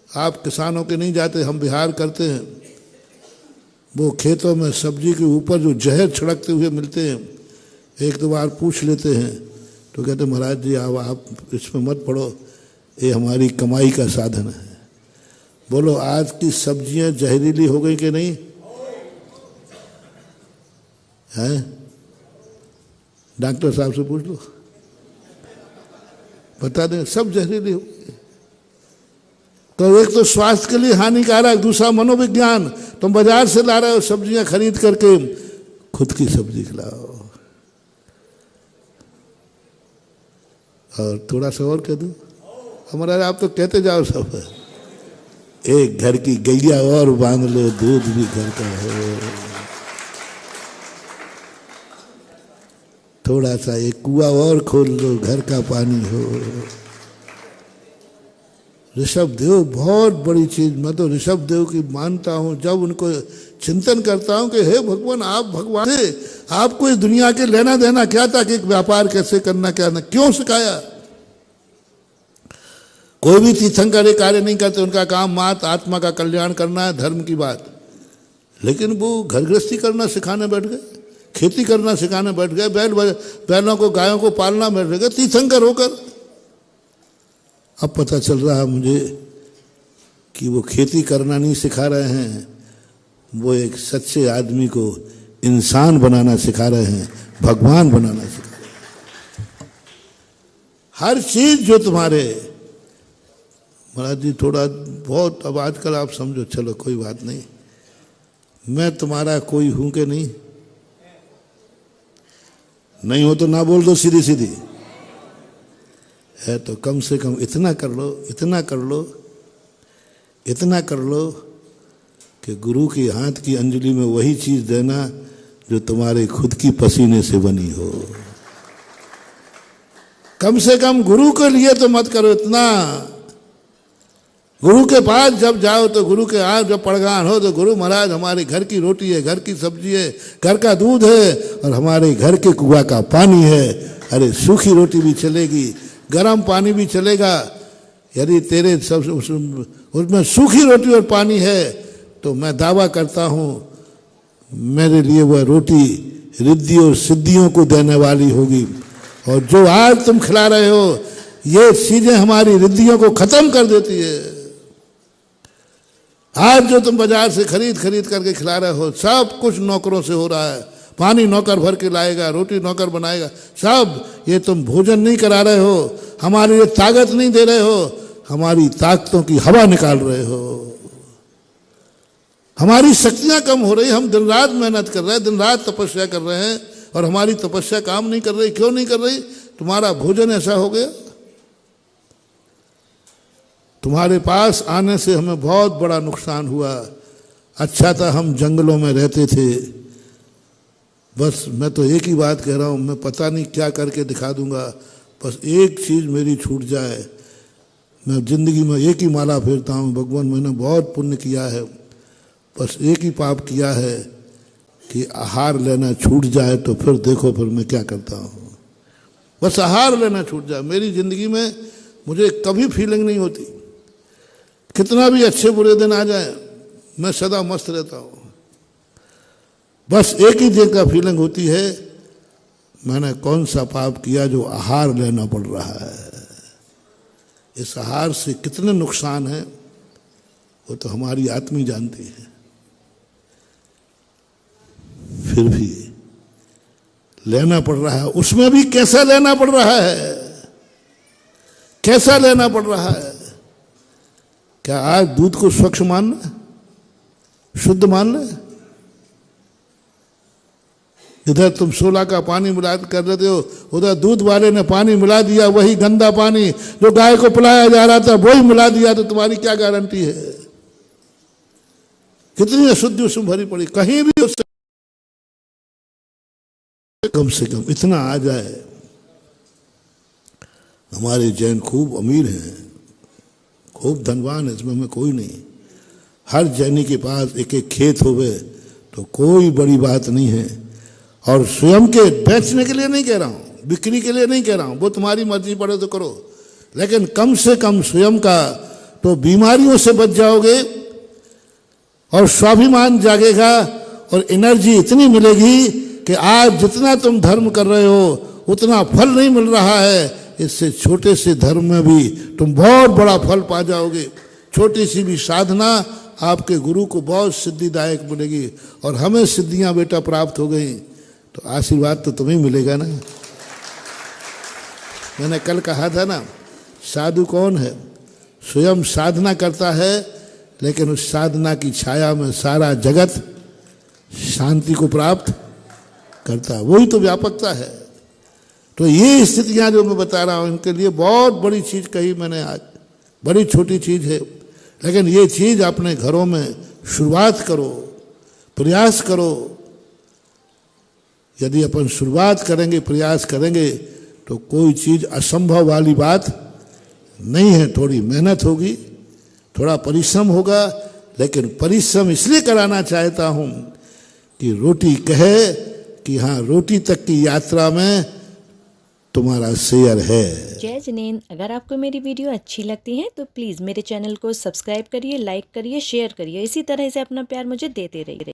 आप किसानों के नहीं जाते, हम बिहार करते हैं। वो खेतों में सब्जी के ऊपर जो जहर छिड़कते हुए मिलते हैं, एक दो बार पूछ लेते हैं तो कहते महाराज जी आप इसमें मत पड़ो, ये हमारी कमाई का साधन है। बोलो आज की सब्जियां जहरीली हो गई कि नहीं हैं? डॉक्टर साहब से पूछ लो, बता दें सब जहरीली हो गई। तो एक तो स्वास्थ्य के लिए हानिकारक, दूसरा मनोविज्ञान। तुम बाजार से ला रहे हो सब्जियां खरीद करके, खुद की सब्जी खिलाओ। और थोड़ा सा और कह दूं, हमारा आप तो कहते जाओ सब। एक घर की गैया और बांध लो, दूध भी घर का हो। थोड़ा सा एक कुआं और खोल लो, घर का पानी हो। ऋषभ देव बहुत बड़ी चीज, मैं तो ऋषभ देव की मानता हूं। जब उनको चिंतन करता हूं कि हे भगवान, आप भगवान थे, आपको इस दुनिया के लेना देना क्या था कि एक व्यापार कैसे करना, क्या ना, क्यों सिखाया? कोई भी तीर्थंकर कार्य नहीं करते, उनका काम मात्र आत्मा का कल्याण करना है, धर्म की बात। लेकिन वो घर गृहस्थी करना सिखाने बैठ गए, खेती करना सिखाने बैठ गए, बैलों को गायों को पालना बैठ गए तीर्थंकर होकर। अब पता चल रहा है मुझे कि वो खेती करना नहीं सिखा रहे हैं, वो एक सच्चे आदमी को इंसान बनाना सिखा रहे हैं, भगवान बनाना सिखा रहे हैं। हर चीज जो तुम्हारे महाराज जी थोड़ा बहुत, अब आजकल आप समझो, चलो कोई बात नहीं, मैं तुम्हारा कोई हूं कि नहीं? नहीं हो तो ना बोल दो, सीधी सीधी है तो कम से कम इतना कर लो, इतना कर लो, इतना कर लो कि गुरु की हाथ की अंजलि में वही चीज देना जो तुम्हारे खुद की पसीने से बनी हो। कम से कम गुरु के लिए तो मत करो इतना। गुरु के पास जब जाओ तो गुरु के हाथ जब पड़गान हो तो गुरु महाराज हमारे घर की रोटी है, घर की सब्जी है, घर का दूध है और हमारे घर के कुआं का पानी है। अरे सूखी रोटी भी चलेगी, गर्म पानी भी चलेगा। यदि तेरे सब उसमें सूखी रोटी और पानी है तो मैं दावा करता हूँ मेरे लिए वह रोटी रिद्धि और सिद्धियों को देने वाली होगी। और जो आज तुम खिला रहे हो ये चीजें हमारी रिद्धियों को खत्म कर देती है। आज जो तुम बाजार से खरीद करके खिला रहे हो सब कुछ नौकरों से हो रहा है। पानी नौकर भर के लाएगा, रोटी नौकर बनाएगा, सब। ये तुम भोजन नहीं करा रहे हो, हमारे लिए ताकत नहीं दे रहे हो, हमारी ताकतों की हवा निकाल रहे हो। हमारी शक्तियां कम हो रही, हम दिन रात मेहनत कर रहे हैं, दिन रात तपस्या कर रहे हैं और हमारी तपस्या काम नहीं कर रही। क्यों नहीं कर रही? तुम्हारा भोजन ऐसा हो गया। तुम्हारे पास आने से हमें बहुत बड़ा नुकसान हुआ। अच्छा था हम जंगलों में रहते थे। बस मैं तो एक ही बात कह रहा हूँ, मैं पता नहीं क्या करके दिखा दूंगा, बस एक चीज़ मेरी छूट जाए। मैं जिंदगी में एक ही माला फेरता हूँ, भगवान मैंने बहुत पुण्य किया है, बस एक ही पाप किया है कि आहार लेना छूट जाए तो फिर देखो फिर मैं क्या करता हूँ। बस आहार लेना छूट जाए। मेरी ज़िंदगी में मुझे कभी फीलिंग नहीं होती, कितना भी अच्छे बुरे दिन आ जाए मैं सदा मस्त रहता हूँ। बस एक ही दिन का फीलिंग होती है, मैंने कौन सा पाप किया जो आहार लेना पड़ रहा है। इस आहार से कितने नुकसान हैं वो तो हमारी आत्मा जानती है। फिर भी लेना पड़ रहा है, उसमें भी कैसा लेना पड़ रहा है, कैसा लेना पड़ रहा है। क्या आज दूध को स्वच्छ मानना, शुद्ध मानना? इधर तुम 16 का पानी मिला कर देते हो, उधर दूध वाले ने पानी मिला दिया, वही गंदा पानी जो गाय को पिलाया जा रहा था वही मिला दिया, तो तुम्हारी क्या गारंटी है? कितनी अशुद्धि उसमें भरी पड़ी। कहीं भी उससे कम से कम इतना आ जाए। हमारे जैन खूब अमीर हैं, खूब धनवान है, इसमें में कोई नहीं। हर जैनी के पास एक एक खेत होवे तो कोई बड़ी बात नहीं है। और स्वयं के बेचने के लिए नहीं कह रहा हूं, बिक्री के लिए नहीं कह रहा हूं, वो तुम्हारी मर्जी पड़े तो करो, लेकिन कम से कम स्वयं का तो बीमारियों से बच जाओगे और स्वाभिमान जागेगा और एनर्जी इतनी मिलेगी कि आज जितना तुम धर्म कर रहे हो उतना फल नहीं मिल रहा है, इससे छोटे से धर्म में भी तुम बहुत बड़ा फल पा जाओगे। छोटी सी भी साधना आपके गुरु को बहुत सिद्धिदायक मिलेगी और हमें सिद्धियां बेटा प्राप्त हो गई तो आशीर्वाद तो तुम्हें मिलेगा ना। मैंने कल कहा था ना, साधु कौन है? स्वयं साधना करता है लेकिन उस साधना की छाया में सारा जगत शांति को प्राप्त करता है, वही तो व्यापकता है। तो ये स्थितियां जो मैं बता रहा हूं इनके लिए बहुत बड़ी चीज कही मैंने आज, बड़ी छोटी चीज है, लेकिन ये चीज अपने घरों में शुरुआत करो, प्रयास करो। यदि अपन शुरुआत करेंगे, प्रयास करेंगे तो कोई चीज असंभव वाली बात नहीं है। थोड़ी मेहनत होगी, थोड़ा परिश्रम होगा, लेकिन परिश्रम इसलिए कराना चाहता हूं कि रोटी कहे कि हाँ रोटी तक की यात्रा में तुम्हारा शेयर है। जय जिनेंद्र। अगर आपको मेरी वीडियो अच्छी लगती है तो प्लीज़ मेरे चैनल को सब्सक्राइब करिए, लाइक करिए, शेयर करिए। इसी तरह से अपना प्यार मुझे देते रहिए।